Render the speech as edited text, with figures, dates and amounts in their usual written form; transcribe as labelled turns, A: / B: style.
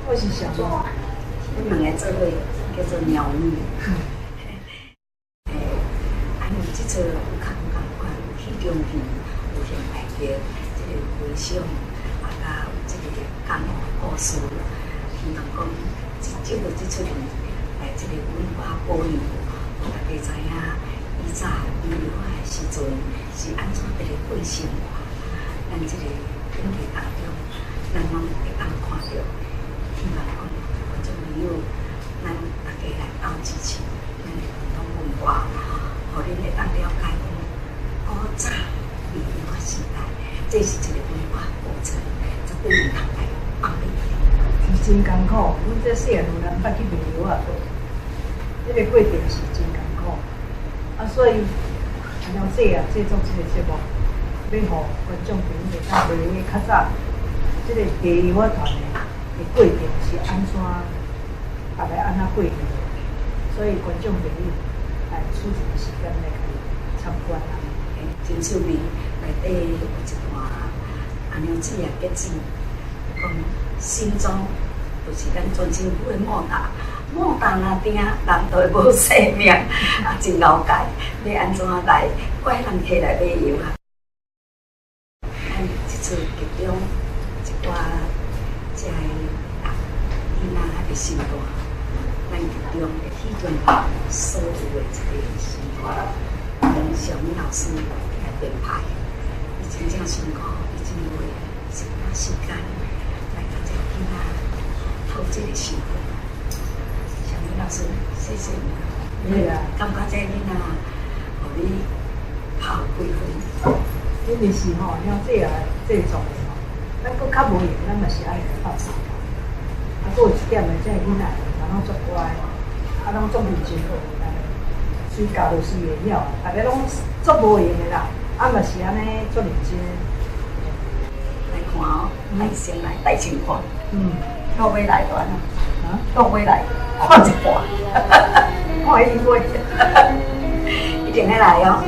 A: 我是想说，
B: 我两个做伙叫做鸟女。安尼即出有较有感觉，有戏中戏，有现代剧，即个回想，甲有即个感动故事，希望讲借着即出戏，来即个文化保留，互大家知影以早旅游的时阵是安怎一个过生活。咱即个演艺当中，咱拢会当看到，希望讲观众朋友，咱大家来斗支持咱的传统文化，互恁会当了解讲古早旅游的时代，这是一个文化过程，绝对唔通来放弃。
A: 是真艰苦，阮这细汉有人捌去旅游啊，迄个过程是真艰苦。所以了解啊，制作这个节目。要互观众朋友会当了解较早，即个旅游团的过程是安怎，大概安怎过去，所以观众朋友来出一个时间来参观啊。
B: 真趣味，内底有一段阿娘子也结子，讲心中就是咱尊政府的莫大，莫大那顶人就会无生命，真了解要安怎来拐人客来旅游啊。即出剧中一寡即个囡仔还袂心大，咱剧中的戏中所有的一个生活，由小明老师来编排，伊真正辛苦，伊真为花时间来甲这个囡仔讨这个生活。小明老师，谢谢你。
A: 对啊，
B: 感觉这个囡仔，互你拍几分？
A: 因为是吼，了解啊制作的吼，咱搁较无闲，咱嘛是爱来拍摄。搁有一点的，这个囡仔，然后足乖，拢做认真学，随教就是会晓，大家拢足无闲的啦，嘛是安尼足认真的。
B: 来看哦，来先来带情况。到尾来段
A: 啊，
B: 到尾来看一半，
A: 看伊买，
B: 一定要来哦。